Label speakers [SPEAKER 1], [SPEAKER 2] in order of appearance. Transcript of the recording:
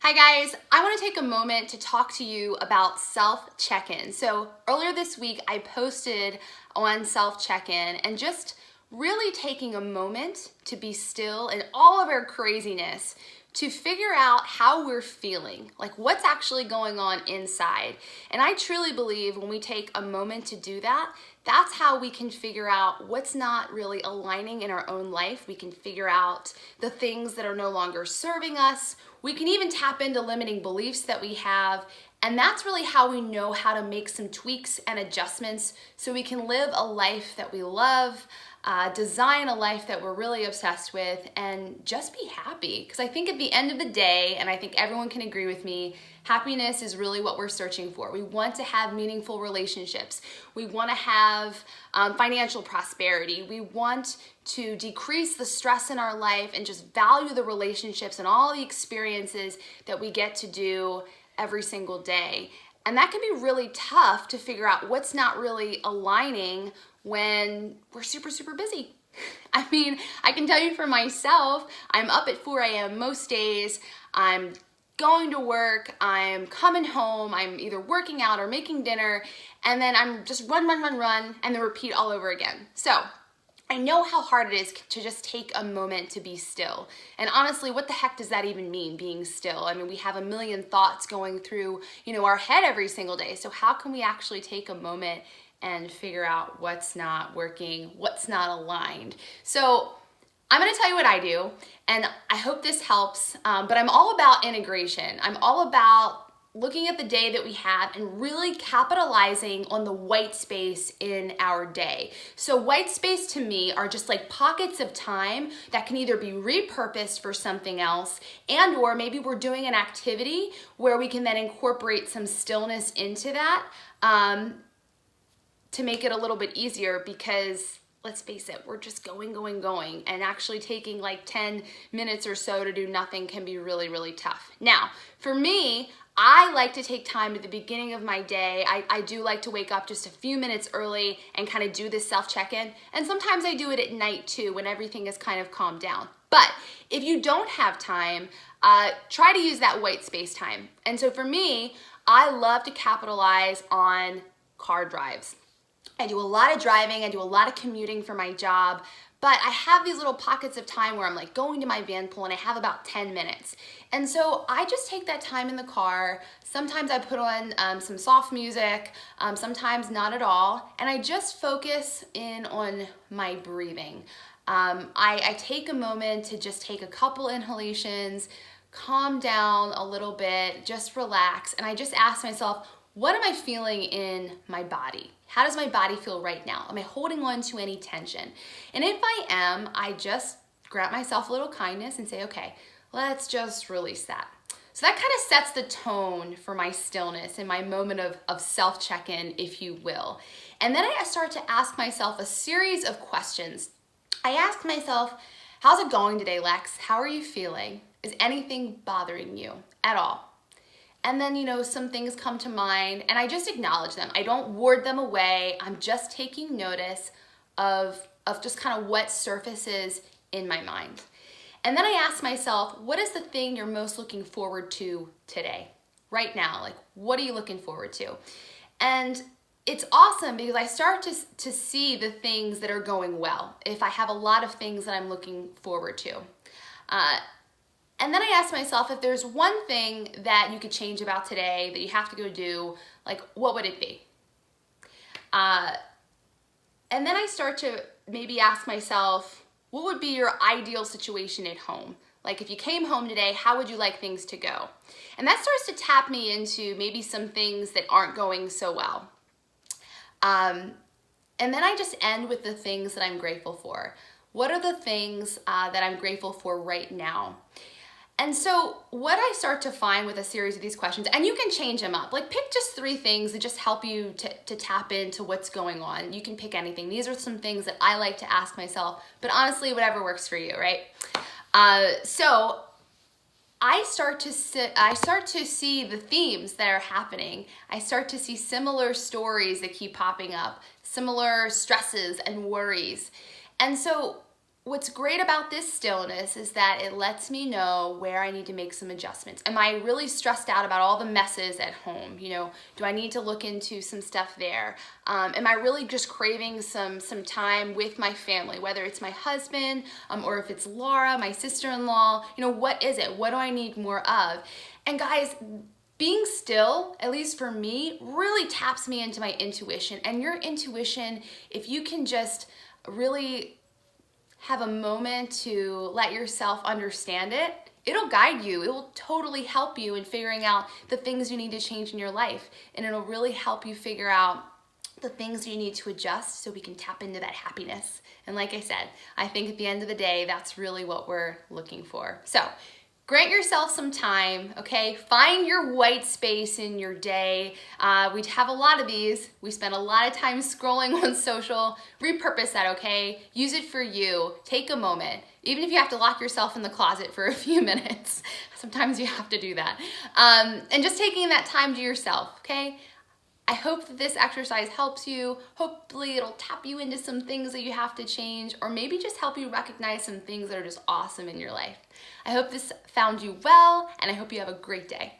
[SPEAKER 1] Hi guys, I want to take a moment to talk to you about self-check-in. So earlier this week I posted on self-check-in and just really taking a moment to be still in all of our craziness to figure out how we're feeling, like what's actually going on inside. And I truly believe when we take a moment to do that, that's how we can figure out what's not really aligning in our own life. We can figure out the things that are no longer serving us. We can even tap into limiting beliefs that we have. And that's really how we know how to make some tweaks and adjustments so we can live a life that we love, design a life that we're really obsessed with, and just be happy. Because I think at the end of the day, and I think everyone can agree with me, happiness is really what we're searching for. We want to have meaningful relationships. We want to have financial prosperity. We want to decrease the stress in our life and just value the relationships and all the experiences that we get to do every single day. And that can be really tough to figure out what's not really aligning when we're super busy. I mean, I can tell you for myself, I'm up at 4 a.m. most days. I'm going to work, I'm coming home, I'm either working out or making dinner, and then I'm just run, and then repeat all over again. So I know how hard it is to just take a moment to be still. And honestly, what the heck does that even mean, being still? I mean, we have a million thoughts going through, our head every single day. So how can we actually take a moment and figure out what's not working, what's not aligned? So I'm gonna tell you what I do, and I hope this helps, but I'm all about integration. I'm all about looking at the day that we have and really capitalizing on the white space in our day. So white space to me are just like pockets of time that can either be repurposed for something else, and or maybe we're doing an activity where we can then incorporate some stillness into that to make it a little bit easier, because let's face it, we're just going, and actually taking like 10 minutes or so to do nothing can be really tough. Now, for me, I like to take time at the beginning of my day. I do like to wake up just a few minutes early and kind of do this self-check-in. And sometimes I do it at night too, when everything is kind of calmed down. But if you don't have time, try to use that white space time. And so for me, I love to capitalize on car drives. I do a lot of driving, I do a lot of commuting for my job, but I have these little pockets of time where I'm like going to my van pool and I have about 10 minutes. And so I just take that time in the car. Sometimes I put on some soft music, sometimes not at all, and I just focus in on my breathing. I take a moment to just take a couple inhalations, calm down a little bit, just relax, and I just ask myself, what am I feeling in my body? How does my body feel right now? Am I holding on to any tension? And if I am, I just grant myself a little kindness and say, okay, let's just release that. So that kind of sets the tone for my stillness and my moment of self-check-in, if you will. And then I start to ask myself a series of questions. I ask myself, how's it going today, Lex? How are you feeling? Is anything bothering you at all? And then, some things come to mind and I just acknowledge them. I don't ward them away. I'm just taking notice of just kind of what surfaces in my mind. And then I ask myself, what is the thing you're most looking forward to today, right now? Like, what are you looking forward to? And it's awesome because I start to see the things that are going well. If I have a lot of things that I'm looking forward to. And then I ask myself, if there's one thing that you could change about today that you have to go do, like, what would it be? And then I start to maybe ask myself, what would be your ideal situation at home? Like, if you came home today, how would you like things to go? And that starts to tap me into maybe some things that aren't going so well. And then I just end with the things that I'm grateful for. What are the things that I'm grateful for right now? And so what I start to find with a series of these questions, and you can change them up, like pick just 3 things that just help you to tap into what's going on. You can pick anything. These are some things that I like to ask myself, but honestly, whatever works for you, right? So I start to see the themes that are happening. I start to see similar stories that keep popping up, similar stresses and worries. And so what's great about this stillness is that it lets me know where I need to make some adjustments. Am I really stressed out about all the messes at home? You know, do I need to look into some stuff there? Am I really just craving some time with my family, whether it's my husband or if it's Laura, my sister-in-law? You know, what is it? What do I need more of? And guys, being still, at least for me, really taps me into my intuition. And your intuition, if you can just really have a moment to let yourself understand it, it'll guide you. It will totally help you in figuring out the things you need to change in your life. And it'll really help you figure out the things you need to adjust so we can tap into that happiness. And like I said, I think at the end of the day, that's really what we're looking for. So grant yourself some time, okay? Find your white space in your day. We have a lot of these. We spend a lot of time scrolling on social. Repurpose that, okay? Use it for you. Take a moment. Even if you have to lock yourself in the closet for a few minutes. Sometimes you have to do that. And just taking that time to yourself, okay? I hope that this exercise helps you. Hopefully it'll tap you into some things that you have to change, or maybe just help you recognize some things that are just awesome in your life. I hope this found you well, and I hope you have a great day.